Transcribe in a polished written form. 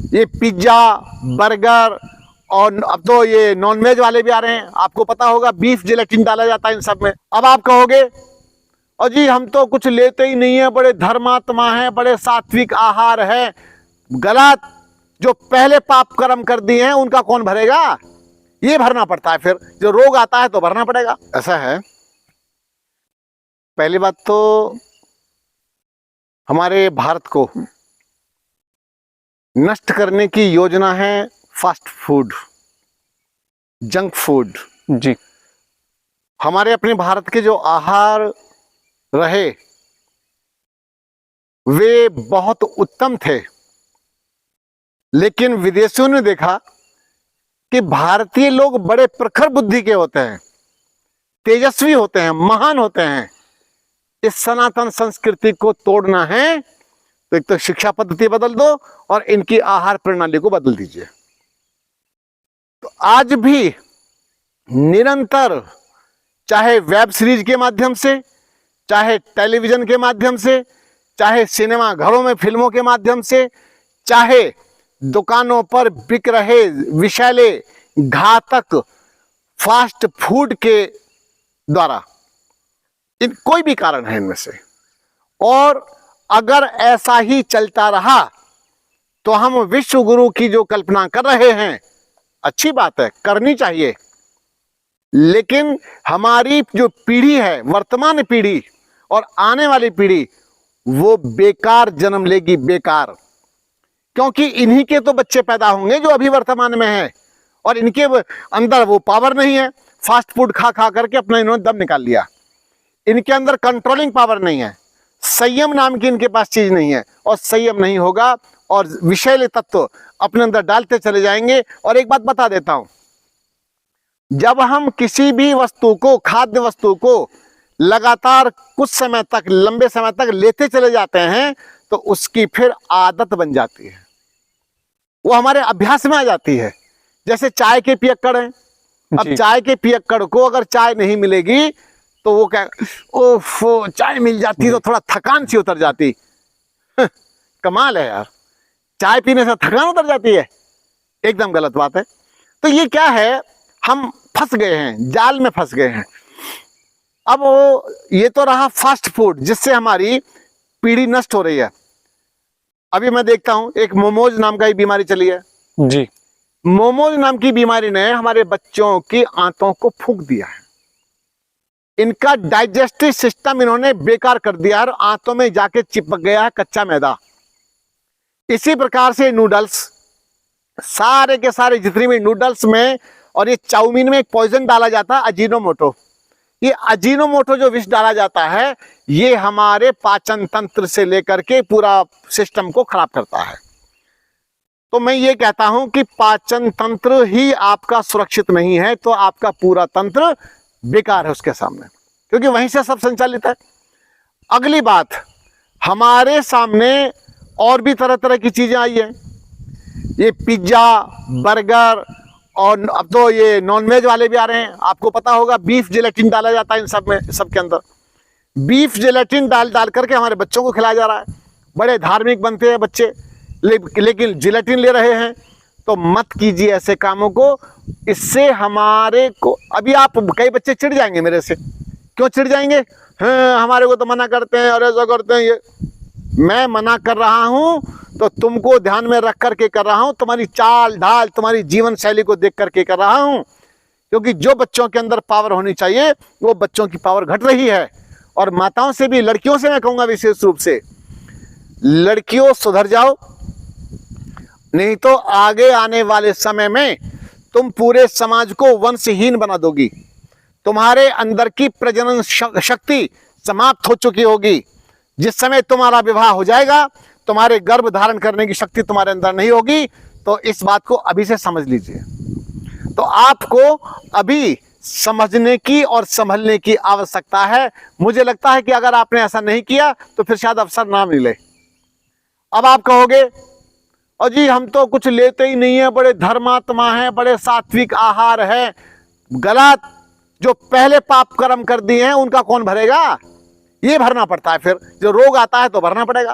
ये pizza, burger और अब तो ये नॉनवेज वाले भी आ रहे हैं। आपको पता होगा बीफ जिलेटिन डाला जाता है इन सब में। अब आप कहोगे और जी हम तो कुछ लेते ही नहीं है, बड़े धर्मात्मा हैं, बड़े सात्विक आहार है। गलत। जो पहले पाप कर्म कर दिए हैं उनका कौन भरेगा? ये भरना पड़ता है। फिर जो रोग आता है तो भरना पड़ेगा। ऐसा है। पहली बात तो हमारे भारत को नष्ट करने की योजना है फास्ट फूड, जंक फूड। जी। हमारे अपने भारत के जो आहार रहे वे बहुत उत्तम थे, लेकिन विदेशियों ने देखा कि भारतीय लोग बड़े प्रखर बुद्धि के होते हैं, तेजस्वी होते हैं, महान होते हैं। इस सनातन संस्कृति को तोड़ना है तो एक तो शिक्षा पद्धति बदल दो और इनकी आहार प्रणाली को बदल दीजिए। तो आज भी निरंतर चाहे वेब सीरीज के माध्यम से, चाहे टेलीविजन के माध्यम से, चाहे सिनेमा घरों में फिल्मों के माध्यम से, चाहे दुकानों पर बिक रहे विषैले घातक फास्ट फूड के द्वारा, इन कोई भी कारण है इनमें से। और अगर ऐसा ही चलता रहा तो हम विश्व गुरु की जो कल्पना कर रहे हैं, अच्छी बात है, करनी चाहिए, लेकिन हमारी जो पीढ़ी है, वर्तमान पीढ़ी और आने वाली पीढ़ी, वो बेकार जन्म लेगी, बेकार। क्योंकि इन्हीं के तो बच्चे पैदा होंगे जो अभी वर्तमान में हैं और इनके अंदर वो पावर नहीं है। फास्ट फूड खा खा करके अपना इन्होंने दम निकाल लिया। इनके अंदर कंट्रोलिंग पावर नहीं है, संयम नाम की इनके पास चीज नहीं है, और संयम नहीं होगा और विषैले तत्व अपने अंदर डालते चले जाएंगे। और एक बात बता देता हूं, जब हम किसी भी वस्तु को, खाद्य वस्तु को लगातार कुछ समय तक, लंबे समय तक लेते चले जाते हैं तो उसकी फिर आदत बन जाती है, वो हमारे अभ्यास में आ जाती है। जैसे चाय के पियक्कड़ हैं। अब चाय के पियक्कड़ को अगर चाय नहीं मिलेगी तो वो क्या, ओफो, चाय मिल जाती तो थोड़ा थकान सी उतर जाती। कमाल है यार, चाय पीने से थकान उतर जाती है? एकदम गलत बात है। तो ये क्या है, हम फंस गए हैं, जाल में फंस गए हैं। अब ये तो रहा फास्ट फूड जिससे हमारी पीढ़ी नष्ट हो रही है। अभी मैं देखता हूं एक मोमोज नाम का ही बीमारी चली है। जी। मोमोज नाम की बीमारी ने हमारे बच्चों की आंतों को फूंक दिया है। इनका डाइजेस्टिव सिस्टम इन्होंने बेकार कर दिया और आंतों में जाके चिपक गया है कच्चा मैदा। इसी प्रकार से नूडल्स, सारे के सारे जितनी भी नूडल्स में और ये चाउमीन में एक पॉइजन डाला जाता है, अजीनोमोटो। ये अजीनोमोटो जो विष डाला जाता है, ये हमारे पाचन तंत्र से लेकर के पूरा सिस्टम को खराब करता है। तो मैं ये कहता हूं कि पाचन तंत्र ही आपका सुरक्षित नहीं है तो आपका पूरा तंत्र बेकार है उसके सामने, क्योंकि वहीं से सब संचालित है। अगली बात, हमारे सामने और भी तरह तरह की चीजें आई हैं। ये पिज्जा, बर्गर और अब तो ये नॉनवेज वाले भी आ रहे हैं। आपको पता होगा बीफ जिलेटिन डाला जाता है इन सब में, सबके अंदर बीफ जिलेटिन डाल डाल करके हमारे बच्चों को खिलाया जा रहा है। बड़े धार्मिक बनते हैं बच्चे, लेकिन जिलेटिन ले रहे हैं। तो मत कीजिए ऐसे कामों को, इससे हमारे को, अभी आप कई बच्चे चिढ़ जाएंगे मेरे से। क्यों चिढ़ जाएंगे? हाँ, हमारे को तो मना करते हैं और ऐसा करते हैं। ये मैं मना कर रहा हूं तो तुमको ध्यान में रख करके कर रहा हूं, तुम्हारी चाल ढाल, तुम्हारी जीवन शैली को देख करके कर रहा हूं। क्योंकि जो बच्चों के अंदर पावर होनी चाहिए वो बच्चों की पावर घट रही है। और माताओं से भी, लड़कियों से मैं कहूंगा विशेष रूप से, लड़कियों सुधर जाओ, नहीं तो आगे आने वाले समय में तुम पूरे समाज को वंशहीन बना दोगी। तुम्हारे अंदर की प्रजनन शक्ति समाप्त हो चुकी होगी। जिस समय तुम्हारा विवाह हो जाएगा, तुम्हारे गर्भ धारण करने की शक्ति तुम्हारे अंदर नहीं होगी। तो इस बात को अभी से समझ लीजिए। तो आपको अभी समझने की और संभलने की आवश्यकता है। मुझे लगता है कि अगर आपने ऐसा नहीं किया तो फिर शायद अवसर ना मिले। अब आप कहोगे और जी हम तो कुछ लेते ही नहीं है, बड़े धर्मात्मा हैं, बड़े सात्विक आहार है। गलत। जो पहले पाप कर्म कर दिए हैं उनका कौन भरेगा? ये भरना पड़ता है। फिर जो रोग आता है तो भरना पड़ेगा।